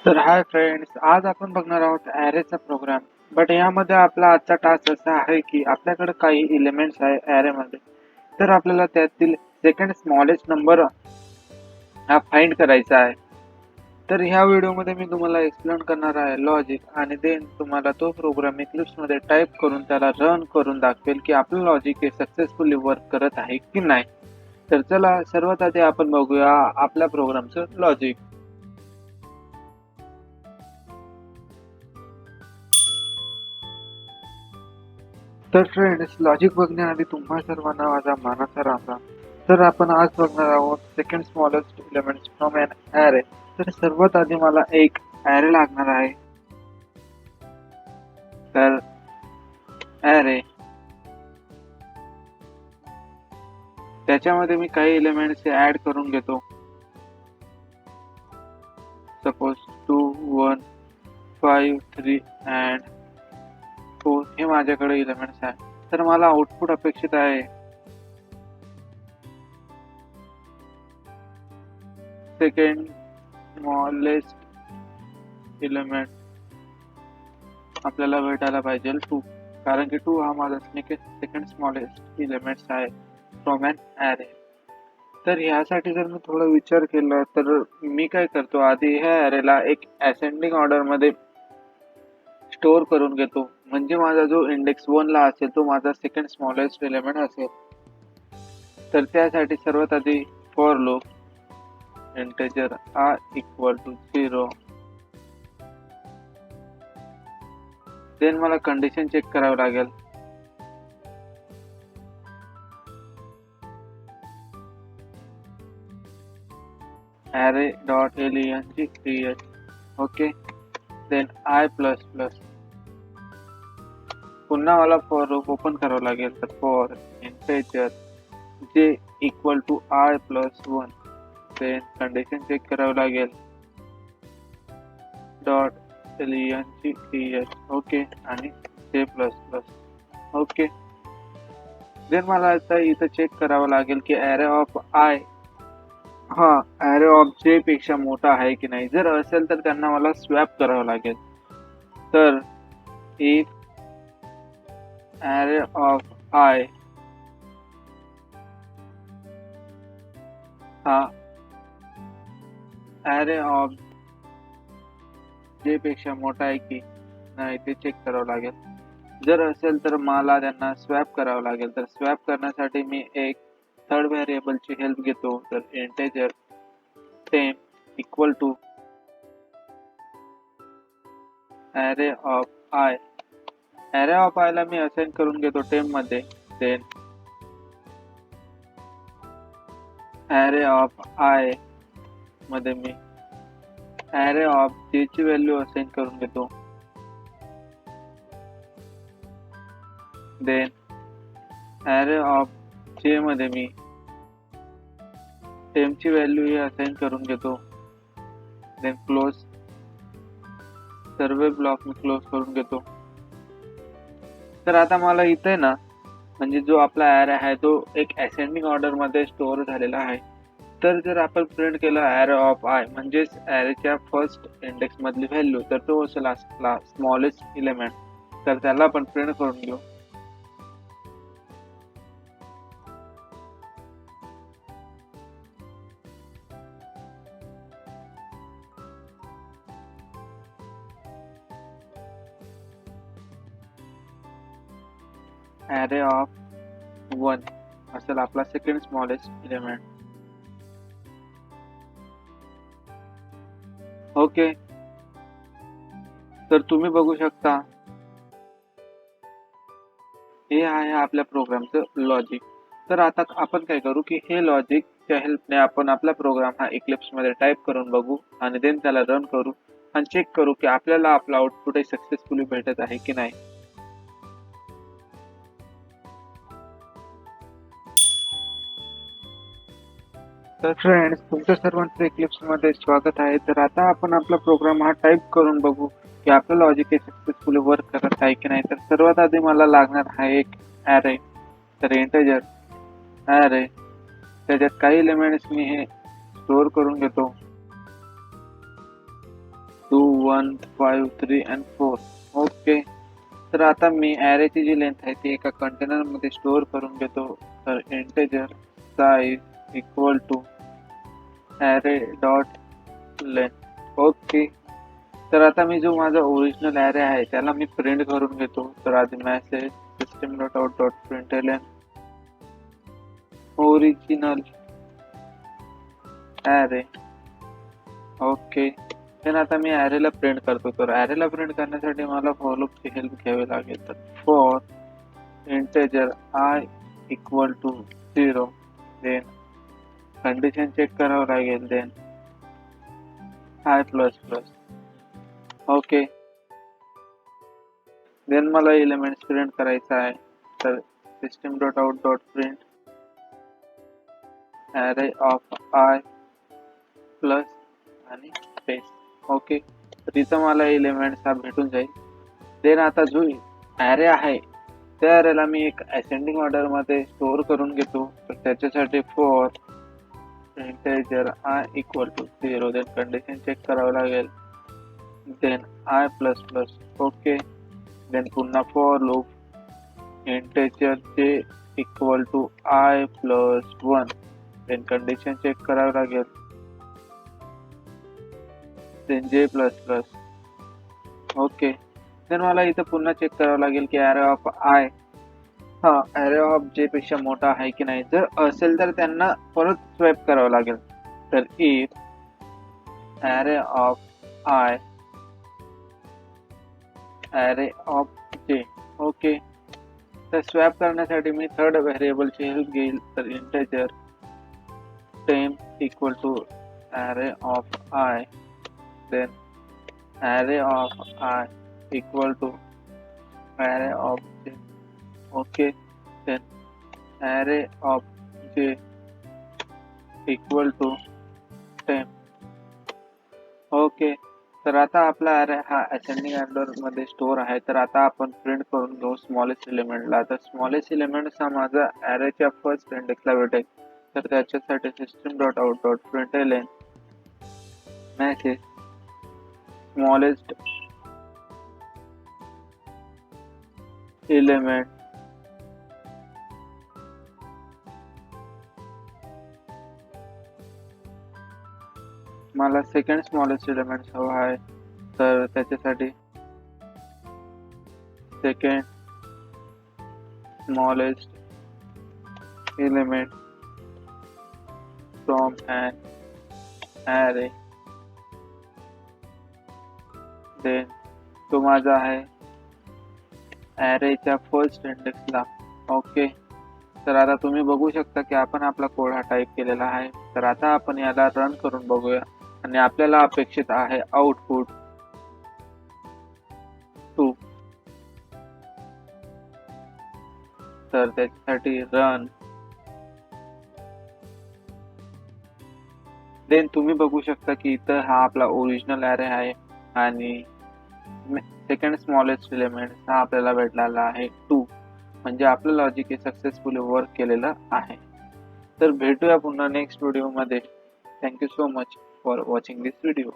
तर hi friends, आज आपण बघणार आहोत ॲरेचा प्रोग्राम. बट यामध्ये आपला आजचा टास्क असा आहे की आपल्याकडे काही एलिमेंट्स आहे ॲरेमध्ये. तर आपल्याला त्यातील सेकंड स्मॉलेस्ट नंबर हा फाइंड करायचा आहे. तर ह्या व्हिडिओमध्ये मी तुम्हाला एक्सप्लेन करणार आहे लॉजिक आणि देन तुम्हाला तो प्रोग्राम मध्ये टाईप करून त्याला रन करून दाखवेल की आपलं लॉजिक हे सक्सेसफुली वर्क करत आहे की नाही. तर चला सर्वात आधी आपण बघूया आपल्या प्रोग्रामचं लॉजिक. तर फ्रेंड्स, लॉजिक बघण्याआधी तुम्हा सर्वांना माझा मानाचा राम राम. तर आपण आज बघणार आहोत second smallest elements from an array. तर सर्वात आधी मला एक ॲरे लागणार आहे. तर ॲरे त्याच्यामध्ये मी काही एलिमेंट्स ॲड करून घेतो. सपोज 2, 1, 5, 3 अँड 4 हे माझ्याकडे एलिमेंट्स आहेत. तर मला आउटपुट अपेक्षित आहे सेकंड स्मॉलेस्ट एलिमेंट आपल्याला भेटायला पाहिजे 2, कारण की 2 हा माझा सेकंड स्मॉलेस्ट एलिमेंट्स आहे फ्रॉम एन ॲरे. तर ह्यासाठी जर मी थोडा विचार केला तर मी काय करतो, आधी ह्या ॲरेला एक असेंडिंग ऑर्डरमध्ये स्टोअर करून घेतो. म्हणजे माझा जो इंडेक्स 1 ला असेल तो माझा सेकंड स्मॉलेस्ट एलिमेंट असेल. तर त्यासाठी सर्वात आधी for loop integer i=0, then मला कंडिशन चेक करावं लागेल. array.length, okay. देन i++, पुन्हा मला फॉर लूप ओपन करावं लागेल. तर for integer j=i+1, then condition check करावं लागेल .length, ओके, आणि j++, ओके. देन मला आता इथं चेक करावं लागेल की ॲरे ऑफ आय हा ॲरे ऑफ जे पेक्षा मोठा आहे की नाही. जर असेल तर त्यांना मला स्वॅप करावं लागेल. तर इफ ॲरे ऑफ आय हा ॲरे ऑफ जे पेक्षा मोठा आहे की नाही ते चेक करावं लागेल. जर असेल तर मला त्यांना स्वॅप करावं लागेल. तर स्वॅप करण्यासाठी मी एक थर्ड व्हेरिएबलची हेल्प घेतो. तर integer temp equal to array of i. Array of i ला मी असाइन करून घेतो टेम्प मध्ये. देन ॲरे ऑफ आय मध्ये मी ॲरे ऑफ जे ची व्हॅल्यू असाइन करून घेतो. देन ॲरे ऑफ जे मध्ये मी टेम्पची व्हॅल्यू ही असाइन करून घेतो. देन क्लोज, सर्व ब्लॉक मी क्लोज करून घेतो. तर आता मला इथे ना, म्हणजे जो आपला ॲरे आहे तो एक असेंडिंग ऑर्डर मध्ये स्टोअर झालेला आहे. तर जर आपण प्रिंट केलं ॲरे ऑफ आय म्हणजेच ॲरेच्या फर्स्ट इंडेक्स मधली व्हॅल्यू, तर तो असेल आपला स्मॉलेस्ट एलिमेंट. तर त्याला आपण प्रिंट करून घेऊ. ॲरे ऑफ 1 असेल आपला सेकंड स्मॉलेस्ट एलिमेंट. ओके. तर तुम्ही बघू शकता हे आहे आपल्या प्रोग्रामचं लॉजिक. तर आता आपण काय करू की हे लॉजिकच्या हेल्पने आपण आपला प्रोग्राम हा इक्लिप्स मध्ये टाईप करून बघू आणि देन त्याला रन करू आणि चेक करू की आपल्याला आपला आउटपुट सक्सेसफुली भेटत आहे की नाही. तर फ्रेंड्स, तुमच्या सर्वांचं इक्लिप्स मध्ये स्वागत आहे. तर आता आपण आपला प्रोग्राम हा टाईप करून बघू की आपलं लॉजिक हे सक्सेसफुली वर्क करत आहे की नाही. तर सर्वात आधी मला लागणार आहे एक ॲरे. तर इंटिजर ॲरे, त्याच्यात काही एलिमेंट्स मी हे स्टोअर करून घेतो. 2 1 5 3 and 4. ओके. तर आता मी ॲरेची जी लेंथ आहे ती एका कंटेनर मध्ये स्टोअर करून घेतो. तर integer size equal to array dot length. Okay. तर आता मी जो माझा ओरिजिनल ॲरे आहे त्याला मी प्रिंट करून घेतो. तर आधी message system dot out dot println original array. Okay. तर आता मी ॲरेला प्रिंट करतो. तर ॲरेला प्रिंट करण्यासाठी मला फॉर लूपची हेल्प घ्यावी लागेल. तर for integer i equal to 0, then condition check करावं लागेल, then i plus plus. Okay. Then मला एलिमेंट्स प्रिंट करायचा आहे. तर system dot out dot print array of i plus आणि स्पेस. ओके. तर इथं मला एलिमेंट्स हा भेटून जाईल. देन आता जो ॲरे आहे त्या ॲरेला मी एक असेंडिंग ऑर्डर मध्ये स्टोअर करून घेतो. तर त्याच्यासाठी for integer i equal to 0, then condition check करावं लागेल, then i plus plus. Okay. Then पुन्हा for loop integer j equal to i plus 1, then condition check करावं लागेल, देन जे प्लस प्लस. ओके. देन मला इथं पुन्हा चेक करावं लागेल की ॲरे ऑफ आय हा ॲरे ऑफ जे पेक्षा मोठा आहे की नाही. जर असेल तर त्यांना परत स्वॅप करावं लागेल. तर if array of i array of j. Okay. तर स्वॅप करण्यासाठी मी थर्ड व्हेरिएबलची हेल्प घेईल. तर integer temp equal to array of i, then array of i equal to array of j. Okay. Then array of j equal to temp. Okay. तर आता आपला array हा असेंडिंग ऑर्डर मध्ये स्टोअर आहे. तर आता आपण प्रिंट करून घेऊ स्मॉलेस्ट एलिमेंटला. तर स्मॉलेस्ट एलिमेंट हा माझा ॲरेच्या फर्स्ट इंडेक्सला भेटेल. तर त्याच्यासाठी system dot out dot println message smallest element मला सेकंड स्मॉलेस्ट एलिमेंट हवा आहे. तर त्याच्यासाठी second smallest element from an array, then तो माझा आहे ॲरेच्या फर्स्ट इंडेक्सला. ओके. तर आता तुम्ही बघू शकता की आपण आपला कोड हा टाईप केलेला आहे. तर आता आपण याला रन करून बघूया आणि आपल्याला अपेक्षित आहे आउटपुट 2. तर त्याच्यासाठी रन, देन तुम्ही बघू शकता की इथं हा आपला ओरिजिनल ॲरे आहे आणि सेकंड स्मॉलेस्ट एलिमेंट हा आपल्याला भेटलेला आहे 2. म्हणजे आपलं लॉजिक हे सक्सेसफुली वर्क केलेलं आहे. तर भेटूया पुन्हा नेक्स्ट व्हिडिओमध्ये. Thank you so much for watching this video.